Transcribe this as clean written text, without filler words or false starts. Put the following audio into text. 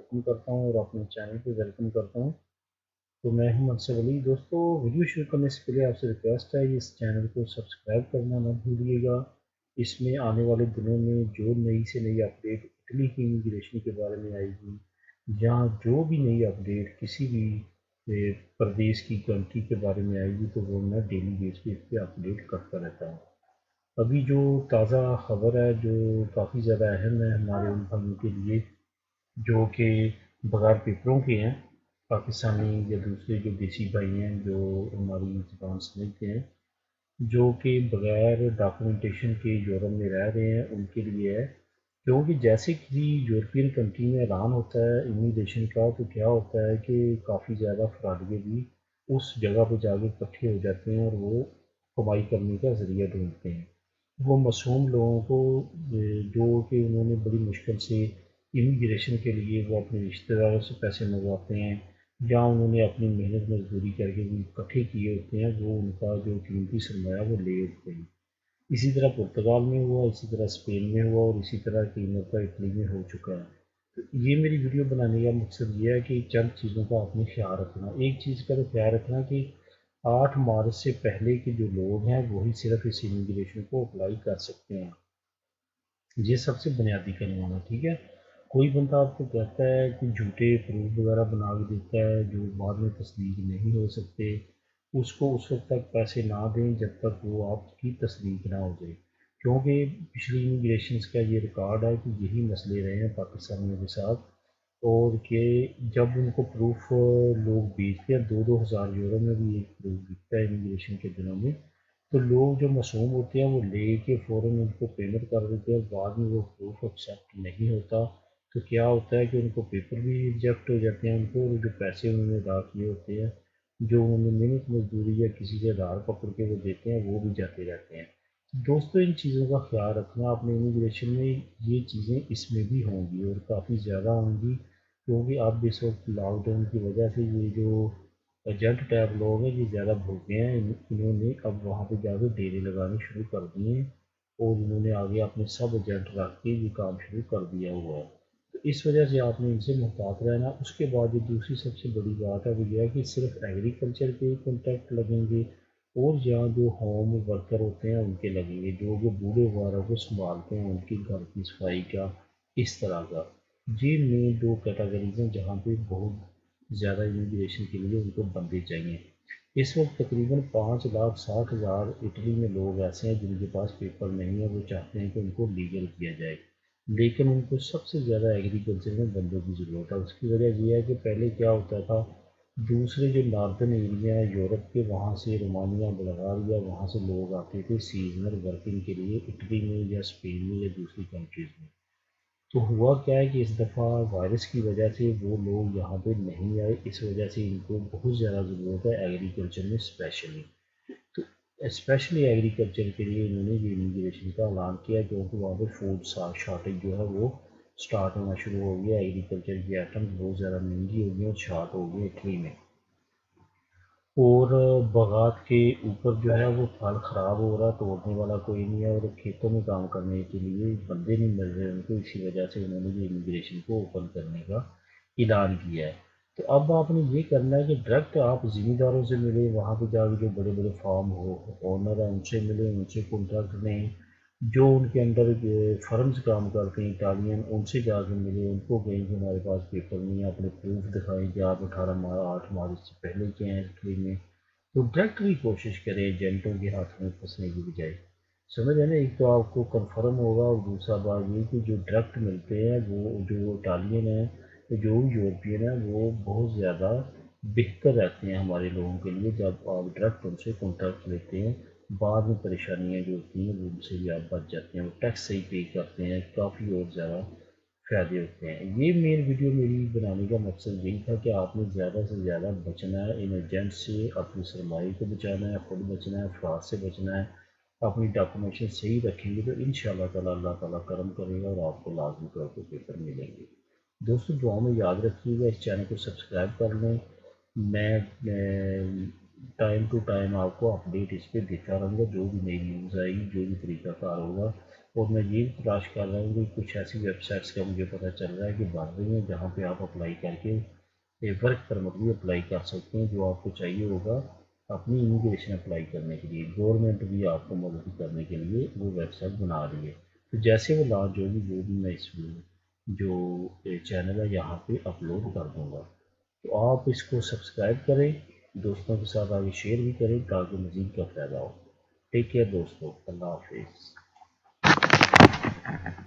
Welcome करता हूँ और अपने चैनल पे वेलकम करता हूँ। तो मैं हूं मनसब अली। दोस्तों, वीडियो शुरू करने से पहले आपसे रिक्वेस्ट है कि इस चैनल को सब्सक्राइब करना मत भूलिएगा। इसमें आने वाले दिनों में जो नई से नई अपडेट इटली की इमिग्रेशन के बारे में आएगी, या जो भी नई अपडेट किसी भी प्रदेश की कंट्री के बारे में आएगी, तो वो मैं डेली बेस पे अपडेट करता रहता हूँ। अभी जो ताज़ा खबर है, जो काफ़ी ज़्यादा अहम है हमारे उन भाइयों के लिए जो कि बगैर पेपरों के हैं, पाकिस्तानी या दूसरे जो देसी भाई हैं जो हमारी ज़बान समझते हैं, जो कि बगैर डॉक्यूमेंटेशन के यूरोप में रह रहे हैं, उनके लिए है। क्योंकि जैसे किसी यूरोपियन कंट्री में ऐलान होता है इमिग्रेशन का, तो क्या होता है कि काफ़ी ज़्यादा फरारिए भी उस जगह पर जाके इकट्ठे हो जाते हैं और वो कमाई करने का ज़रिया ढूंढते हैं। वो मासूम लोगों को जो कि उन्होंने बड़ी मुश्किल से इमिग्रेशन के लिए वो अपने रिश्तेदारों से पैसे मंगवाते हैं, या उन्होंने अपनी मेहनत मजदूरी करके भी इकट्ठे किए होते हैं, वो उनका जो कीमती सरमाया वो ले उठते हैं। इसी तरह पुर्तगाल में हुआ, इसी तरह स्पेन में हुआ, और इसी तरह की मौका इटली में हो चुका है। तो ये मेरी वीडियो बनाने का मकसद ये है कि चंद चीज़ों का आपने ख्याल रखना। एक चीज़ का तो ख्याल रखना कि 8 मार्च से पहले के जो लोग हैं वही सिर्फ इस इमिग्रेशन को अप्लाई कर सकते हैं। ये सबसे बुनियादी कानून है, ठीक है। कोई बंदा आपको कहता है कि झूठे प्रूफ वगैरह बना के देता है जो बाद में तस्दीक नहीं हो सकते, उसको उस वक्त तक पैसे ना दें जब तक वो आपकी तस्दीक ना हो जाए। क्योंकि पिछली इमिग्रेशन का ये रिकॉर्ड है कि यही मसले रहे हैं पाकिस्तानियों के साथ, और कि जब उनको प्रूफ लोग भेजते हैं, 2-2 हज़ार यूरो में भी एक प्रूफ बिकता है इमिग्रेशन के दिनों में, तो लोग जो मासूम होते हैं वो लेके फ़ौरन उनको पेमेंट कर देते हैं। बाद में वो प्रूफ एक्सेप्ट नहीं होता, तो क्या होता है कि उनको पेपर भी रिजेक्ट हो जाते हैं उनको, और जो पैसे उन्होंने अदा किए होते हैं, जो उन्होंने मेहनत मजदूरी या किसी से आधार पकड़ के वो देते हैं, वो भी जाते रहते हैं। दोस्तों, इन चीज़ों का ख्याल रखना अपने इमिग्रेशन में। ये चीज़ें इसमें भी होंगी और काफ़ी ज़्यादा होंगी, क्योंकि अब इस वक्त लॉकडाउन की वजह से ये जो एजेंट टाइप लोग हैं ये ज़्यादा भूखे हैं। इन्होंने अब वहाँ पे जाके डेरे लगाने शुरू कर दिए हैं, और इन्होंने आगे अपने सब एजेंट रख के ये काम शुरू कर दिया हुआ है। तो इस वजह से आपने इनसे मुहतात रहना। उसके बाद जो दूसरी सबसे बड़ी बात है वो यह है कि सिर्फ एग्रीकल्चर के कॉन्ट्रैक्ट लगेंगे, और यहाँ जो होम वर्कर होते हैं उनके लगेंगे, जो बूढ़े वगैरह को संभालते हैं, उनके घर की सफाई का, इस तरह का। ये मेन दो कैटेगरीज हैं जहाँ पे बहुत ज़्यादा इमिग्रेशन के लिए उनको बंदे चाहिए। इस वक्त तकरीबन 5,60,000 इटली में लोग ऐसे हैं जिनके पास पेपर नहीं है, वो चाहते हैं कि उनको लीगल किया जाए, लेकिन उनको सबसे ज़्यादा एग्रीकल्चर में बंदों की ज़रूरत है। उसकी वजह यह है कि पहले क्या होता था, दूसरे जो नॉर्दर्न एरिया है यूरोप के, वहाँ से रोमानिया, बुल्गारिया, वहाँ से लोग आते थे सीजनल वर्किंग के लिए इटली में या स्पेन में या दूसरी कंट्रीज़ में। तो हुआ क्या है कि इस दफ़ा वायरस की वजह से वो लोग यहाँ पे नहीं आए, इस वजह से इनको बहुत ज़्यादा ज़रूरत है एग्रीकल्चर में स्पेशली। तो स्पेशली एग्रीकल्चर के लिए इन्होंने ये इमिग्रेशन का ऐलान किया, क्योंकि वहाँ पे फूड शॉर्टेज जो है वो स्टार्ट होना शुरू हो गया। एग्रीकल्चर की आइटम बहुत ज़्यादा महंगी हो गई और शॉर्ट हो गई इटली में। और बागात के ऊपर जो है वो फल ख़राब हो रहा, तोड़ने वाला कोई नहीं है, और खेतों में काम करने के लिए बंदे नहीं मिल रहे उनको। इसी वजह से उन्होंने ये इमिग्रेशन को ओपन करने का ऐलान किया है। तो अब आपने ये करना है कि डायरेक्ट आप ज़मींदारों से मिले, वहाँ पे जाके जो बड़े बड़े फार्म हो ओनर हैं उनसे मिले, उनसे कॉन्ट्रैक्ट लें। जो उनके अंडर फर्म्स काम करते हैं इटालियन, उनसे जाके मिले, उनको कहें कि हमारे पास पेपर नहीं है, अपने प्रूफ दिखाएं कि आप 8 मार्च से पहले के हैं इटली में। तो डायरेक्टली कोशिश करें एजेंटों के हाथ में फंसने की बजाय। समझ है ना, एक तो आपको कंफर्म होगा, और दूसरा बात ये कि जो डायरेक्ट मिलते हैं वो जो इटालियन है, तो जो यूरोपियन है, वो बहुत ज़्यादा बेहतर रहते हैं हमारे लोगों के लिए। जब आप डायरेक्ट उनसे कॉन्टैक्ट लेते हैं, बाद में परेशानियाँ जो होती हैं वो उनसे भी आप बच जाते हैं, वो टैक्स सही पे करते हैं, काफ़ी और ज़्यादा फ़ायदे होते हैं। ये मेन वीडियो मेरी बनाने का मकसद यही था कि आपने ज़्यादा से ज़्यादा बचना है इन एजेंट से, अपनी सरमाई को बचाना है, खुद बचना है, फ्रॉड से बचना है। अपनी डॉक्यूमेंटेशन सही रखेंगे तो इंशाल्लाह ताला अल्लाह ताला करम करेगा और आपको लाजमी तौर पर पेपर मिलेंगे। दोस्तों, दुआ में याद रखिएगा, इस चैनल को सब्सक्राइब कर लें। मैं टाइम टू टाइम आपको अपडेट इस पर देता रहूँगा, जो भी नई न्यूज़ आएगी, जो भी तरीकाकार होगा, اور میں یہ تلاش کر رہا ہوں کہ کچھ ایسی ویب سائٹس کا مجھے پتہ چل رہا ہے کہ بن رہی ہیں جہاں پہ آپ اپلائی کر کے ورک پرمٹ بھی اپلائی کر سکتے ہیں، جو آپ کو چاہیے ہوگا اپنی امیگریشن اپلائی کرنے کے لیے۔ گورنمنٹ بھی آپ کو مدد کرنے کے لیے وہ ویب سائٹ بنا رہی ہے، تو جیسے وہ لانچ ہوگی وہ بھی میں اس میں جو چینل ہے یہاں پہ اپلوڈ کر دوں گا۔ تو آپ اس کو سبسکرائب کریں، دوستوں کے ساتھ آگے شیئر بھی کریں تاکہ مزید کا فائدہ ہو۔ ٹیک کیئر دوستوں، اللہ حافظ۔